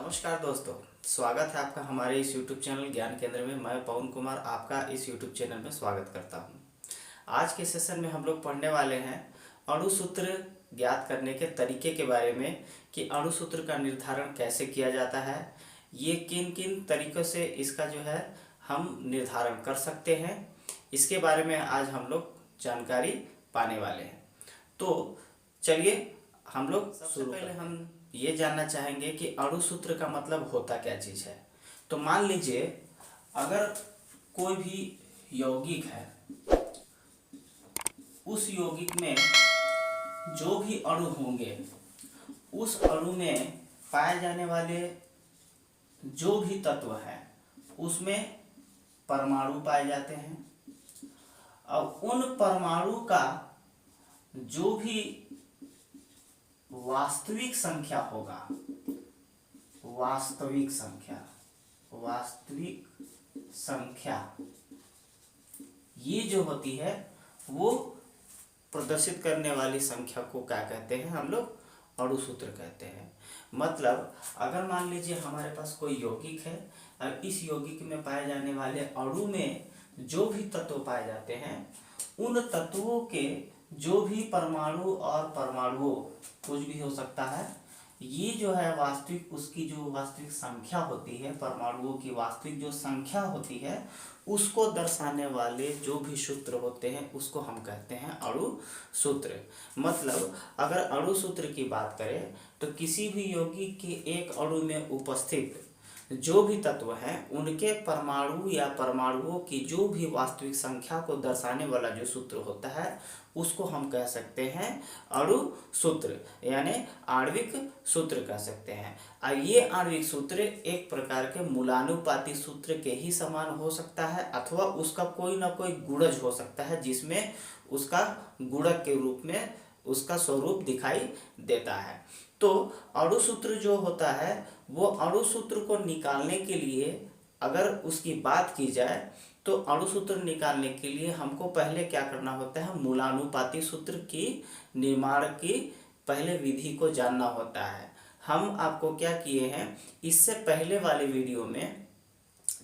नमस्कार दोस्तों, स्वागत है आपका हमारे इस YouTube चैनल ज्ञान केंद्र में। मैं पवन कुमार आपका इस YouTube चैनल में स्वागत करता हूं। आज के सेशन में हम लोग पढ़ने वाले हैं अणु सूत्र ज्ञात करने के तरीके के बारे में कि अणु सूत्र का निर्धारण कैसे किया जाता है, ये किन किन तरीक़ों से इसका जो है हम निर्धारण कर सकते हैं, इसके बारे में आज हम लोग जानकारी पाने वाले हैं। तो चलिए हम लोग सबसे पहले हम ये जानना चाहेंगे कि अणु सूत्र का मतलब होता क्या चीज़ है। तो मान लीजिए अगर कोई भी यौगिक है, उस यौगिक में जो भी अणु होंगे, उस अणु में पाए जाने वाले जो भी तत्व हैं उसमें परमाणु पाए जाते हैं और उन परमाणु का जो भी वास्तविक संख्या होगा, वास्तविक संख्या ये जो होती है वो प्रदर्शित करने वाली संख्या को क्या कहते हैं, हम लोग अणु सूत्र कहते हैं। मतलब अगर मान लीजिए हमारे पास कोई यौगिक है और इस यौगिक में पाए जाने वाले अणु में जो भी तत्व पाए जाते हैं, उन तत्वों के जो भी परमाणु और परमाणुओं कुछ भी हो सकता है, ये जो है वास्तविक उसकी जो वास्तविक संख्या होती है, परमाणुओं की वास्तविक जो संख्या होती है, उसको दर्शाने वाले जो भी सूत्र होते हैं उसको हम कहते हैं अणु सूत्र। मतलब अगर अणु सूत्र की बात करें तो किसी भी यौगिक के एक अणु में उपस्थित जो भी तत्व हैं उनके परमाणु या परमाणुओं की जो भी वास्तविक संख्या को दर्शाने वाला जो सूत्र होता है उसको हम कह सकते हैं अणु सूत्र, यानी आणविक सूत्र कह सकते हैं। और ये आणविक सूत्र एक प्रकार के मूलानुपाती सूत्र के ही समान हो सकता है अथवा उसका कोई ना कोई गुणज हो सकता है जिसमें उसका गुणक के रूप में उसका स्वरूप दिखाई देता है। तो अणु सूत्र जो होता है वो अणु सूत्र को निकालने के लिए अगर उसकी बात की जाए तो अणु सूत्र निकालने के लिए हमको पहले क्या करना होता है, मूलानुपाती सूत्र की निर्माण की पहले विधि को जानना होता है। हम आपको क्या किए हैं, इससे पहले वाले वीडियो में,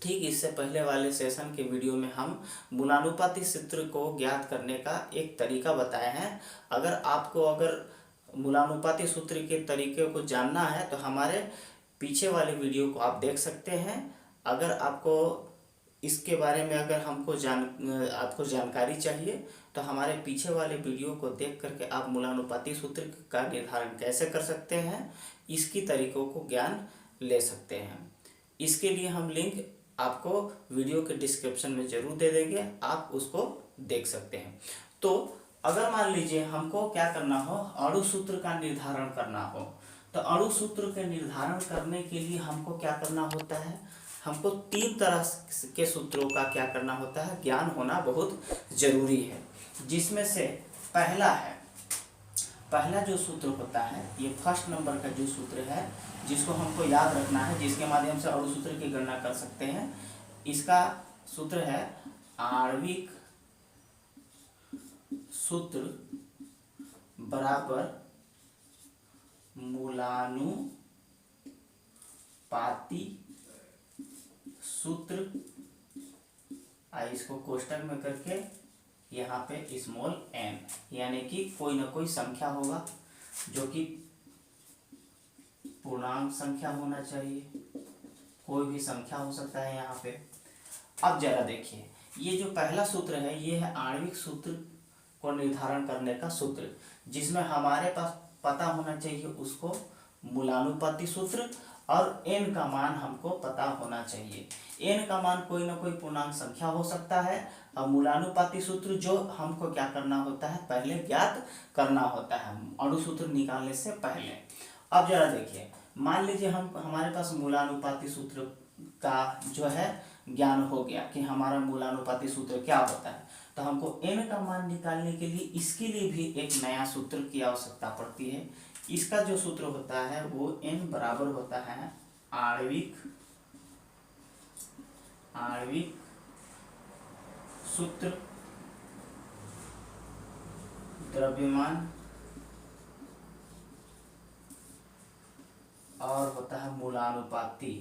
ठीक इससे पहले वाले सेशन के वीडियो में हम मूलानुपाती सूत्र को ज्ञात करने का एक तरीका बताए हैं। अगर मूलानुपाती सूत्र के तरीके को जानना है तो हमारे पीछे वाले वीडियो को आप देख सकते हैं। अगर आपको इसके बारे में आपको जानकारी चाहिए तो हमारे पीछे वाले वीडियो को देख करके आप मूलानुपाती सूत्र का निर्धारण कैसे कर सकते हैं, इसकी तरीकों को ज्ञान ले सकते हैं। इसके लिए हम लिंक आपको वीडियो के डिस्क्रिप्शन में जरूर दे देंगे, आप उसको देख सकते हैं। तो अगर मान लीजिए हमको क्या करना हो, अणु सूत्र का निर्धारण करना हो, तो अणु सूत्र के निर्धारण करने के लिए हमको क्या करना होता है, हमको 3 तरह के सूत्रों का क्या करना होता है, ज्ञान होना बहुत जरूरी है। जिसमें से पहला जो सूत्र होता है, ये फर्स्ट नंबर का जो सूत्र है जिसको हमको याद रखना है, जिसके माध्यम से अणु सूत्र की गणना कर सकते हैं, इसका सूत्र है आणविक सूत्र बराबर मूलानुपाती सूत्र। इसको कोष्टक में करके यहाँ पे स्मॉल n, यानी कि कोई ना कोई संख्या होगा जो कि पूर्णांक संख्या होना चाहिए, कोई भी संख्या हो सकता है यहाँ पे। अब जरा देखिए, ये जो पहला सूत्र है ये है आणविक सूत्र को निर्धारण करने का सूत्र, जिसमें हमारे पास पता होना चाहिए उसको मूलानुपाती सूत्र, और n का मान हमको पता होना चाहिए। n का मान कोई ना कोई पूर्णांक संख्या हो सकता है और मूलानुपाती सूत्र जो हमको क्या करना होता है, पहले ज्ञात करना होता है अणु सूत्र निकालने से पहले। अब जरा देखिए, मान लीजिए हमारे पास मूलानुपाती सूत्र का जो है ज्ञान हो गया कि हमारा मूलानुपाती सूत्र क्या होता है, तो हमको n का मान निकालने के लिए इसके लिए भी एक नया सूत्र की आवश्यकता पड़ती है। इसका जो सूत्र होता है वो n बराबर होता है आणविक सूत्र द्रव्यमान और होता है मूलानुपाती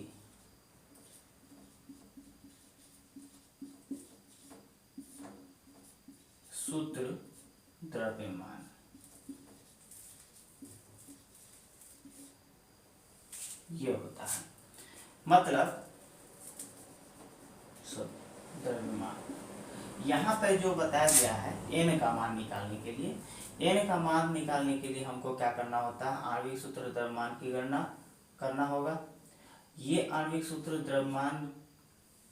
सूत्र द्रव्यमान। ये होता है मतलब द्रव्यमान। यहाँ पे जो बताया गया है n का मान निकालने के लिए, n का मान निकालने के लिए हमको क्या करना होता है, आणविक सूत्र द्रव्यमान की गणना करना होगा। ये आणविक सूत्र द्रव्यमान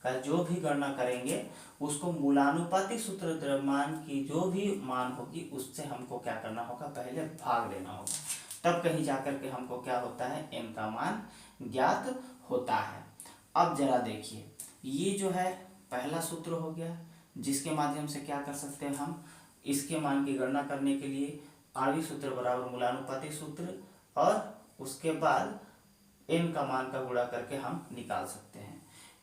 का जो भी गणना करेंगे उसको मूलानुपाती सूत्र द्रव्यमान की जो भी मान होगी उससे हमको क्या करना होगा, पहले भाग लेना होगा, तब कहीं जाकर के हमको क्या होता है, n का मान ज्ञात होता है। अब जरा देखिए, ये जो है पहला सूत्र हो गया जिसके माध्यम से क्या कर सकते हैं हम, इसके मान की गणना करने के लिए आणविक सूत्र बराबर मूलानुपाती सूत्र और उसके बाद n का मान का गुणा करके हम निकाल सकते हैं।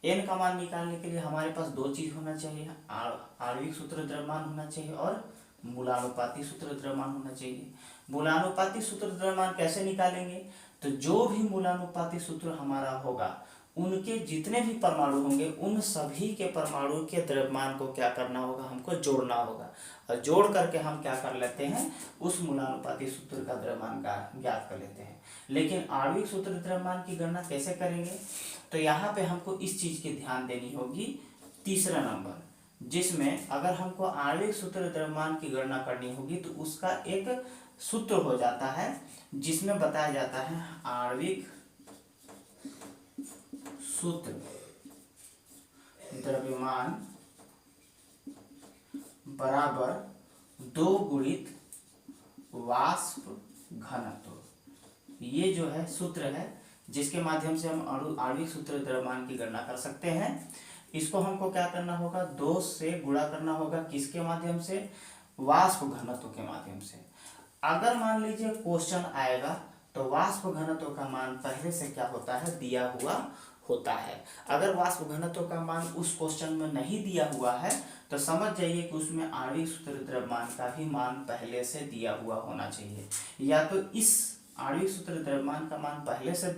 n का मान निकालने के लिए हमारे पास दो चीज होना चाहिए, आणविक सूत्र द्रव्यमान होना चाहिए और मूलानुपाती सूत्र द्रव्यमान होना चाहिए। मूलानुपाती सूत्र द्रव्यमान कैसे निकालेंगे, तो जो भी मूलानुपाती सूत्र हमारा होगा उनके जितने भी परमाणु होंगे उन सभी के परमाणु के द्रव्यमान को क्या करना होगा, हमको जोड़ना होगा और जोड़ करके हम क्या कर लेते हैं, उस मूलानुपाती सूत्र का द्रव्यमान का ज्ञात कर लेते हैं। लेकिन आणविक सूत्र द्रव्यमान की गणना कैसे करेंगे, तो यहाँ पे हमको इस चीज की ध्यान देनी होगी, तीसरा नंबर, जिसमें अगर हमको आणविक सूत्र द्रव्यमान की गणना करनी होगी तो उसका एक सूत्र हो जाता है जिसमें बताया जाता है आणविक सूत्र द्रव्यमान बराबर 2 गुणित वाष्प घनत्व। ये जो है सूत्र है जिसके माध्यम से हम आणविक सूत्र द्रव्यमान की गणना कर सकते हैं। इसको हमको क्या करना होगा, 2 से गुणा करना होगा, किसके माध्यम से, वाष्प घनत्व के माध्यम से। अगर मान लीजिए क्वेश्चन आएगा तो वाष्प घनत्व का मान पहले से क्या होता है, दिया हुआ होता है। अगर वाष्प घनत्व का मान उस क्वेश्चन में नहीं दिया हुआ है तो समझ जाइए कि उसमें आणविक सूत्र द्रव्यमान का भी मान पहले से दिया हुआ होना चाहिए। या तो इस आणविक सूत्र द्रव्यमान का मान पहले से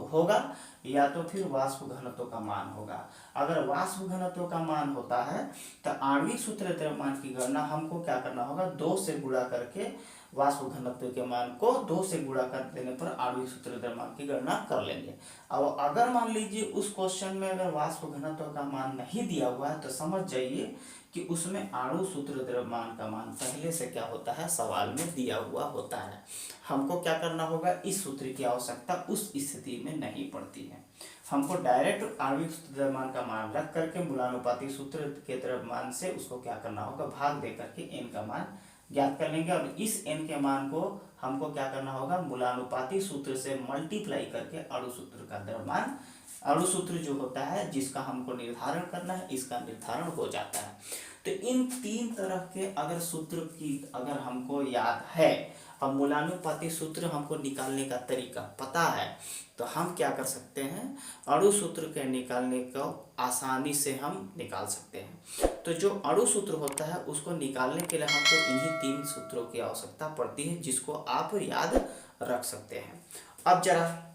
होगा या तो फिर वाष्प घनत्व का मान होगा। अगर वाष्प घनत्व का मान होता है तो आणविक सूत्र द्रव्यमान की गणना हमको क्या करना होगा, 2 से गुणा करके वाष्प घनत्व के मान को 2 से गुणा कर देने पर आणविक सूत्र द्रव्यमान की गणना कर लेंगे। अब अगर मान लीजिए उस क्वेश्चन में अगर वाष्प घनत्व का मान नहीं दिया हुआ है तो समझ जाइए कि उसमें आणु सूत्र द्रव्यमान का मान पहले से क्या होता है, सवाल में दिया हुआ होता है। हमको क्या करना होगा, इस सूत्र की आवश्यकता उस स्थिति में नहीं पड़ती है। हमको डायरेक्ट आणविक सूत्र द्रव्यमान का मान रख करके मूलानुपाती सूत्र के द्रव्यमान से उसको क्या करना होगा, भाग दे करके n का मान ज्ञात कर लेंगे और इस n के मान को हमको क्या करना होगा, मूलानुपाती सूत्र से मल्टीप्लाई करके अणु सूत्र का द्रव्यमान, अणु सूत्र जो होता है जिसका हमको निर्धारण करना है, इसका निर्धारण हो जाता है। तो इन 3 तरह के अगर सूत्र की अगर हमको याद है और मूलानुपाती सूत्र हमको निकालने का तरीका पता है तो हम क्या कर सकते हैं, अणु सूत्र के निकालने को आसानी से हम निकाल सकते हैं। तो जो अणु सूत्र होता है उसको निकालने के लिए हमको इन्हीं 3 सूत्रों की आवश्यकता पड़ती है जिसको आप याद रख सकते हैं। अब जरा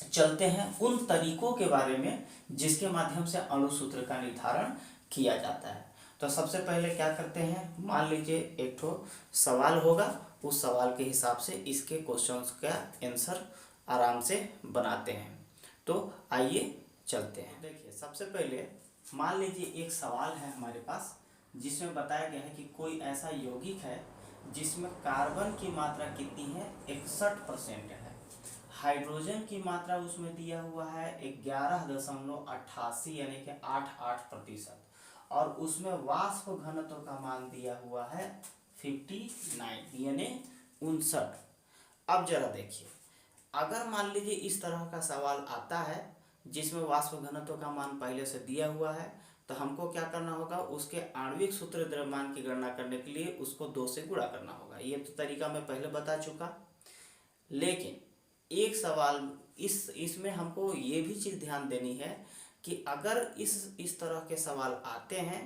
चलते हैं उन तरीकों के बारे में जिसके माध्यम से अणु सूत्र का निर्धारण किया जाता है। तो सबसे पहले क्या करते हैं, मान लीजिए एक ठो सवाल होगा, उस सवाल के हिसाब से इसके क्वेश्चंस का आंसर आराम से बनाते हैं। तो आइए चलते हैं। देखिए सबसे पहले मान लीजिए एक सवाल है हमारे पास जिसमें बताया गया है कि कोई ऐसा यौगिक है जिसमें कार्बन की मात्रा कितनी है, 61% है, हाइड्रोजन की मात्रा उसमें दिया हुआ है 11.88 यानी कि 88% और उसमें वाष्प घनत्व का मान दिया हुआ है 59 यानी 59। अब जरा देखिए, अगर मान लीजिए इस तरह का सवाल आता है जिसमें वाष्प घनत्व का मान पहले से दिया हुआ है तो हमको क्या करना होगा, उसके आणविक सूत्र द्रव्यमान की गणना करने के लिए उसको 2 से गुणा करना होगा। ये तो तरीका मैं पहले बता चुका। लेकिन एक सवाल इसमें हमको ये भी चीज़ ध्यान देनी है कि अगर इस तरह के सवाल आते हैं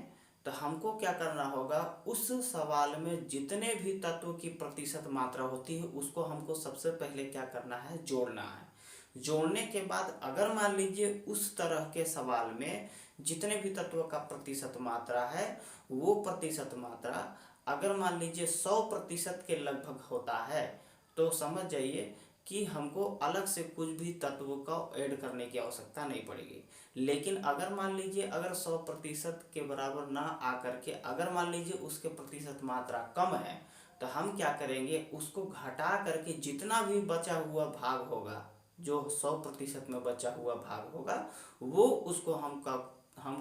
तो हमको क्या करना होगा, उस सवाल में जितने भी तत्व की प्रतिशत मात्रा होती है उसको हमको सबसे पहले क्या करना है, जोड़ना है। जोड़ने के बाद अगर मान लीजिए उस तरह के सवाल में जितने भी तत्वों का प्रतिशत मात्रा है वो प्रतिशत मात्रा अगर मान लीजिए 100% के लगभग होता है तो समझ जाइए कि हमको अलग से कुछ भी तत्वों का ऐड करने की आवश्यकता नहीं पड़ेगी। लेकिन अगर मान लीजिए अगर 100% के बराबर ना आकर के अगर मान लीजिए उसके प्रतिशत मात्रा कम है तो हम क्या करेंगे, उसको घटा करके जितना भी बचा हुआ भाग होगा, जो 100% में बचा हुआ भाग होगा, वो उसको हम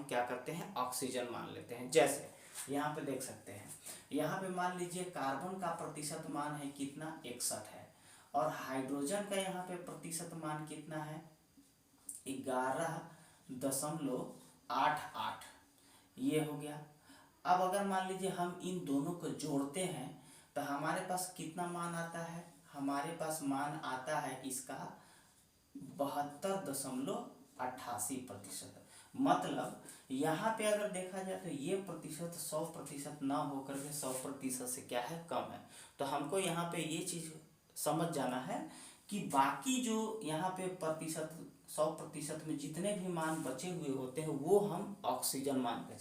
क्या करते हैं, ऑक्सीजन मान लेते हैं। जैसे यहाँ पे देख सकते हैं, यहाँ पे मान लीजिए कार्बन का प्रतिशत मान है कितना, 61 है, और हाइड्रोजन का यहाँ पे प्रतिशत मान कितना है, 11.88। ये हो गया। अब अगर मान लीजिए हम इन दोनों को जोड़ते हैं तो हमारे पास कितना मान आता है, हमारे पास मान आता है इसका 72.88%। मतलब यहाँ पे अगर देखा जाए तो ये प्रतिशत 100% ना होकर के 100% से क्या है, कम है। तो हमको यहाँ पे ये चीज समझ जाना है कि बाकी जो यहाँ पे प्रतिशत 100% में जितने भी मान बचे हुए होते हैं वो हम ऑक्सीजन मान कर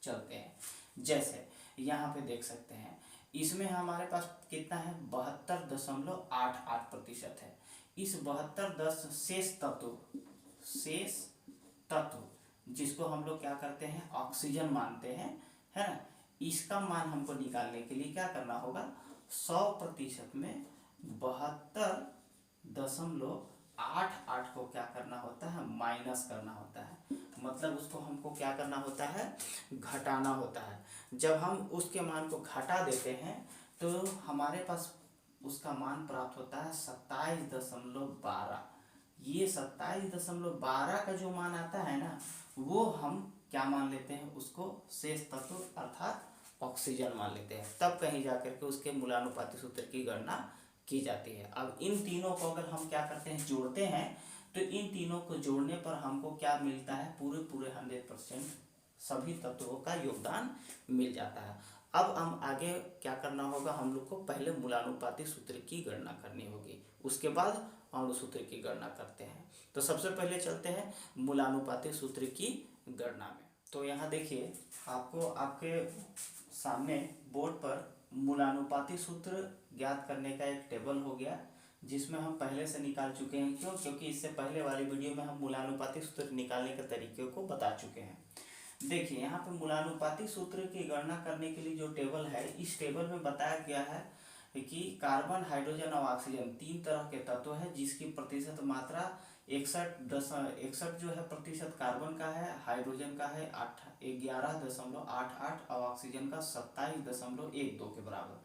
चलते हैं। जैसे यहाँ पे देख सकते हैं, इसमें हमारे पास कितना है, 72.88% है। इस 72 शेष तत्व जिसको हम लोग क्या करते हैं, ऑक्सीजन मानते हैं, है ना। इसका मान हमको निकालने के लिए क्या करना होगा, 100% में 72.88 को क्या करना होता है, माइनस करना होता है। मतलब उसको हमको क्या करना होता है, घटाना होता है। जब हम उसके मान को घटा देते हैं तो हमारे पास उसका मान प्राप्त होता है 27.12। ये 27.12 का जो मान आता है ना, वो हम क्या मान लेते हैं, उसको शेष तत्व अर्थात ऑक्सीजन मान लेते हैं। तब कहीं जाकर के उसके मूलानुपाती सूत्र की गणना की जाती है। अब इन तीनों को अगर हम क्या करते हैं, जोड़ते हैं, तो इन तीनों को जोड़ने पर हमको क्या मिलता है, पूरे 100% सभी तत्वों का योगदान मिल जाता है। अब हम आगे क्या करना होगा, हम लोग को पहले मूलानुपाती सूत्र की गणना करनी होगी, उसके बाद अणु सूत्र की गणना करते हैं। तो सबसे पहले चलते हैं मूलानुपाती सूत्र की गणना में। तो यहाँ देखिए, आपको आपके सामने बोर्ड पर मूलानुपाती सूत्र ज्ञात करने का एक टेबल हो गया, जिसमें हम पहले से निकाल चुके हैं। क्यों? क्योंकि इससे पहले वाली वीडियो में हम मूलानुपाती सूत्र निकालने के तरीके को बता चुके हैं। देखिए यहाँ पे मूलानुपाती सूत्र की गणना करने के लिए जो टेबल है, इस टेबल में बताया गया है कि कार्बन, हाइड्रोजन और ऑक्सीजन 3 तरह के तत्व है, जिसकी प्रतिशत मात्रा 61 जो है प्रतिशत कार्बन का है, हाइड्रोजन का है 11.88 और ऑक्सीजन का 27.12 के बराबर।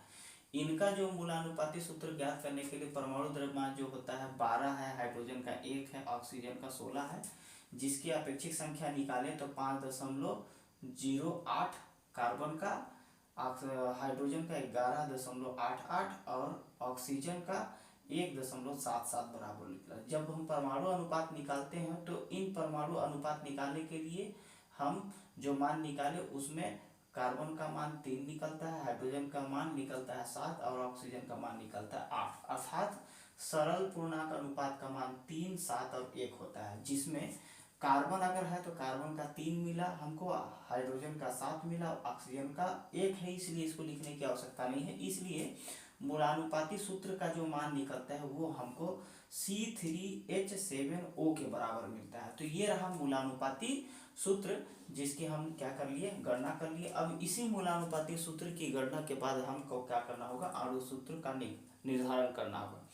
इनका जो मूलानुपाती सूत्र ज्ञात करने के लिए परमाणु द्रव्यमान जो होता है 12 है, हाइड्रोजन का 1 है, ऑक्सीजन का 16 है, जिसकी अपेक्षिक संख्या निकाले तो 5.08 कार्बन का, हाइड्रोजन का 11.88 और ऑक्सीजन का 1.77 बराबर निकला। जब हम परमाणु अनुपात निकालते हैं तो इन परमाणु अनुपात निकालने के लिए हम जो मान निकाले उसमें कार्बन का मान 3 निकलता है, हाइड्रोजन का मान निकलता है 7 और ऑक्सीजन का मान निकलता है 8। अर्थात सरल पूर्णांक अनुपात का मान 3, 7 और 1 होता है, जिसमें कार्बन अगर है तो कार्बन का 3 मिला हमको, हाइड्रोजन का 7 मिला, ऑक्सीजन का 1 है, इसलिए इसको लिखने की आवश्यकता नहीं है। इसलिए मूलानुपाती सूत्र का जो मान निकलता है वो हमको C3H7O के बराबर मिलता है। तो ये रहा मूलानुपाती सूत्र, जिसकी हम क्या कर लिए, गणना कर लिए। अब इसी मूलानुपाती सूत्र की गणना के बाद हमको क्या करना होगा, अणु सूत्र का निर्धारण करना होगा।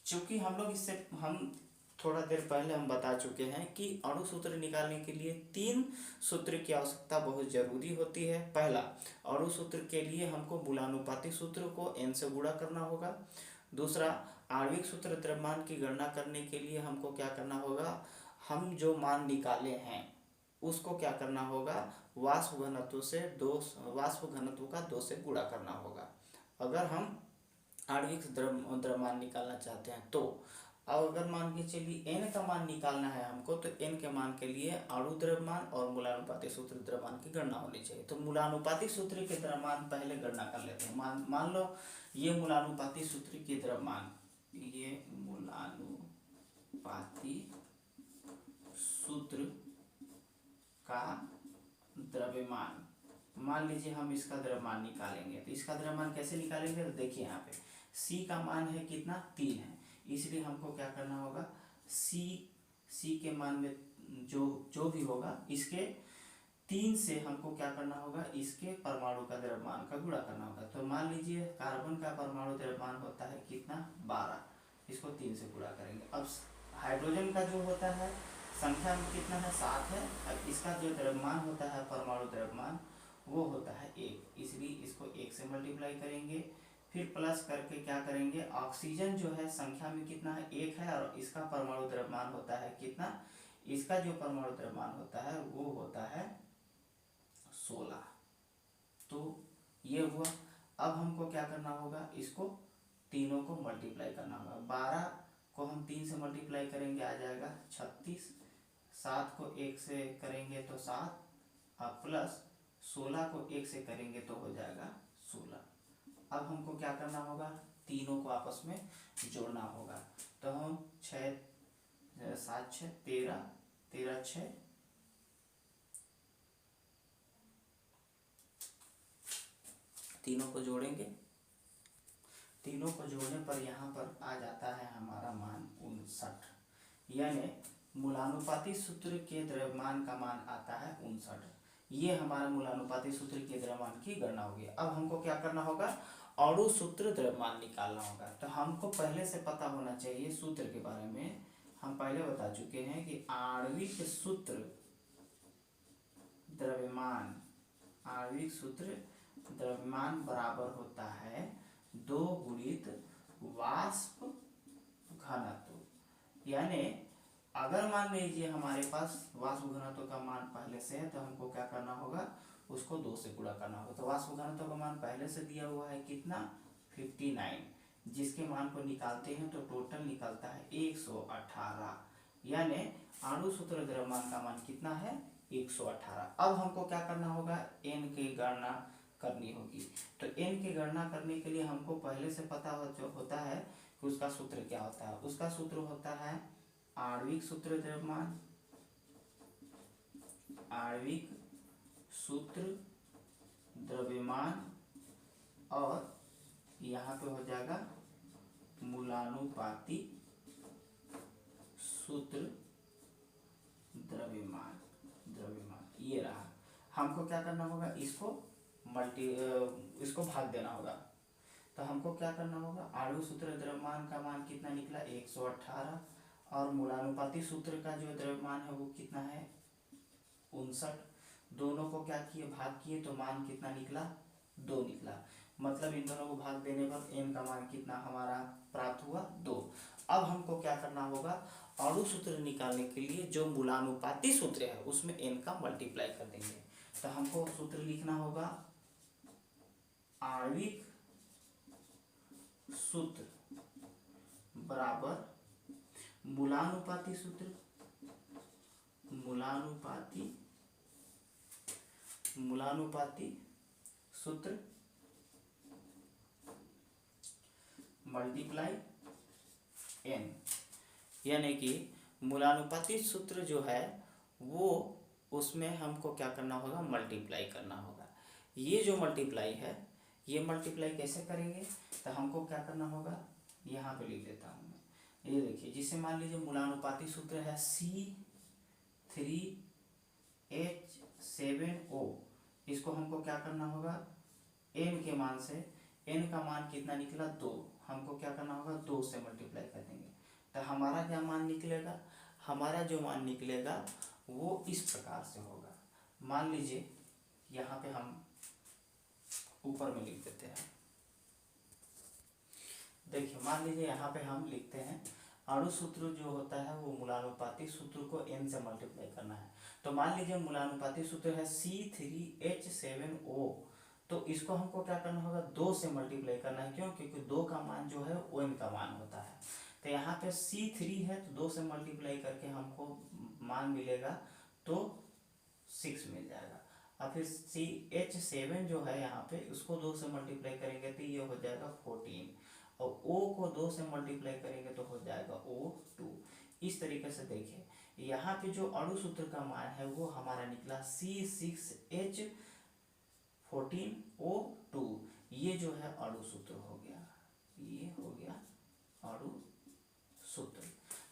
चूंकि हम लोग इससे हम थोड़ा देर पहले हम बता चुके हैं कि अणु सूत्र निकालने के लिए 3 सूत्र की आवश्यकता बहुत जरूरी होती है। पहला, अणु सूत्र के लिए हमको मूलानुपाती सूत्र को n से गुणा करना होगा। दूसरा, आणविक सूत्र द्रव्यमान की गणना करने के लिए हमको क्या करना होगा, हम जो मान निकाले हैं उसको क्या करना होगा, वाष्प घनत्व का 2 से गुणा करना होगा, अगर हम आणविक द्रव्यमान निकालना चाहते हैं तो। अब अगर मान के चलिए n का मान निकालना है हमको, तो n के मान के लिए अणु द्रव्यमान और मूलानुपाती सूत्र द्रव्यमान की गणना होनी चाहिए। तो मूलानुपाती सूत्र के द्रव्यमान पहले गणना कर लेते हैं। मान लो ये मूलानुपाती सूत्र की द्रव्यमान, ये मूलानुपाती समानुपाती सूत्र का द्रव्यमान। मान लीजिए हम इसका द्रव्यमान निकालेंगे, तो इसका द्रव्यमान कैसे निकालेंगे? तो देखिए यहाँ पे C का मान है कितना, 3 है, इसलिए हमको क्या करना होगा, C के मान में जो भी होगा इसके 3 से हमको क्या करना होगा, इसके परमाणु का द्रव्यमान का गुणा करना होगा। तो मान लीजिए कार्बन का परमाणु द्रव्यमान होता है कितना, 12, इसको 3 से गुणा करेंगे। अब हाइड्रोजन का जो होता है संख्या में कितना है, 7 है। अब इसका जो द्रव्यमान होता है परमाणु द्रव्यमान वो होता है 1, इसलिए इसको 1 से मल्टीप्लाई करेंगे, फिर प्लस करके क्या करेंगे, ऑक्सीजन जो है संख्या में कितना है, 1 है, और इसका परमाणु द्रव्यमान होता है कितना, इसका जो परमाणु द्रव्यमान होता है वो होता है 16। तो ये हुआ। अब हमको क्या करना होगा, इसको तीनों को मल्टीप्लाई करना होगा। 12 को हम 3 से मल्टीप्लाई करेंगे, आ जाएगा 36, 7 को 1 से करेंगे तो 7, और प्लस 16 को 1 से करेंगे तो हो जाएगा 16। अब हमको क्या करना होगा, तीनों को आपस में जोड़ना होगा। तो हम 6 7 6 13, 13 6 तीनों को जोड़ेंगे। तीनों को जोड़ने पर यहाँ पर आ जाता है हमारा मान 59, यानी मूलानुपाती सूत्र के द्रव्यमान का मान आता है 59। ये हमारा मूलानुपाती सूत्र के द्रव्यमान की गणना होगी। अब हमको क्या करना होगा, अणु सूत्र द्रव्यमान निकालना होगा। तो हमको पहले से पता होना चाहिए सूत्र के बारे में, हम पहले बता चुके हैं कि आणविक सूत्र द्रव्यमान, आणविक सूत्र द्रव्यमान बराबर होता है 2 गुणित वाष्प घनत्व। यानी अगर मान लीजिए हमारे पास वाष्प घनत्व का मान पहले से है तो हमको क्या करना होगा, उसको 2 से गुणा करना होगा। तो वाष्प घनत्व का मान पहले से दिया हुआ है कितना, 59, जिसके मान को निकालते हैं तो टोटल निकलता है 118, यानी अणु सूत्र द्रव्यमान का मान कितना है, 118। अब हमको क्या करना होगा, n की गणना करनी होगी। तो n की गणना करने के लिए हमको पहले से पता होता है कि उसका सूत्र क्या होता है। उसका सूत्र होता है आणविक सूत्र द्रव्यमान, आणविक सूत्र द्रव्यमान, और यहाँ पे हो जाएगा मूलानुपाती सूत्र द्रव्यमान। ये रहा। हमको क्या करना होगा, इसको भाग देना होगा। तो हमको क्या करना होगा, आणविक सूत्र द्रव्यमान का मान कितना निकला, 118, और मूलानुपाती सूत्र का जो द्रव्यमान है वो कितना है, 59। दोनों को क्या किए, भाग किए, तो मान कितना निकला, 2 निकला। मतलब इन दोनों को भाग देने पर n का मान कितना हमारा प्राप्त हुआ, 2। अब हमको क्या करना होगा, अणु सूत्र निकालने के लिए जो मूलानुपाती सूत्र है उसमें n का मल्टीप्लाई कर देंगे। तो हमको सूत्र लिखना होगा, आणविक सूत्र बराबर मूलानुपाती सूत्र, मूलानुपाती सूत्र मल्टीप्लाई n, यानी कि मूलानुपाती सूत्र जो है वो उसमें हमको क्या करना होगा, मल्टीप्लाई करना होगा। ये जो मल्टीप्लाई है, ये मल्टीप्लाई कैसे करेंगे, तो हमको क्या करना होगा, यहाँ पे लिख देता हूँ मैं। ये देखिए, जिसे मान लीजिए मूलानुपाती सूत्र है C3H7O, इसको हमको क्या करना होगा, n के मान से, n का मान कितना निकला, 2, हमको क्या करना होगा, 2 से मल्टीप्लाई कर देंगे। तो हमारा क्या मान निकलेगा, हमारा जो मान निकलेगा वो इस प्रकार से होगा। मान लीजिए यहाँ पे हम ऊपर में लिख देते हैं। देखिए, मान लीजिए यहाँ पे हम लिखते हैं अणु सूत्र जो होता है वो मूलानुपाती सूत्र को n से मल्टीप्लाई करना है। तो मान लीजिए मूलानुपाती सूत्र है C3H7O, तो इसको हमको क्या करना होगा, 2 से मल्टीप्लाई करना है। क्यों, क्योंकि 2 का मान जो है वो n का मान होता है। तो यहाँ पे C3 है तो 2 से मल्टीप्लाई करके हमको मान मिलेगा तो 6 मिल जाएगा। और फिर CH7 जो है यहाँ पे, उसको 2 से मल्टीप्लाई करेंगे तो ये हो जाएगा 14, और O को 2 से मल्टीप्लाई करेंगे तो हो जाएगा O2। इस तरीके से देखिए, यहाँ पे जो अणु सूत्र का मान है वो हमारा निकला C6H14O2। ये जो है अणु सूत्र हो गया, ये हो गया अणु सूत्र।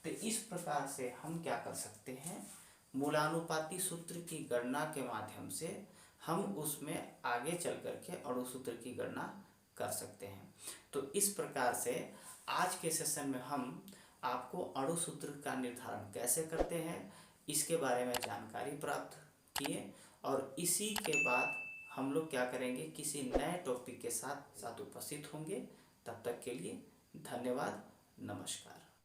तो इस प्रकार से हम क्या कर सकते हैं, मूलानुपाती सूत्र की गणना के माध्यम से हम उसमें आगे चल करके अणु सूत्र की गणना कर सकते हैं। तो इस प्रकार से आज के सेशन में हम आपको अणु सूत्र का निर्धारण कैसे करते हैं इसके बारे में जानकारी प्राप्त किए, और इसी के बाद हम लोग क्या करेंगे, किसी नए टॉपिक के साथ उपस्थित होंगे। तब तक के लिए धन्यवाद, नमस्कार।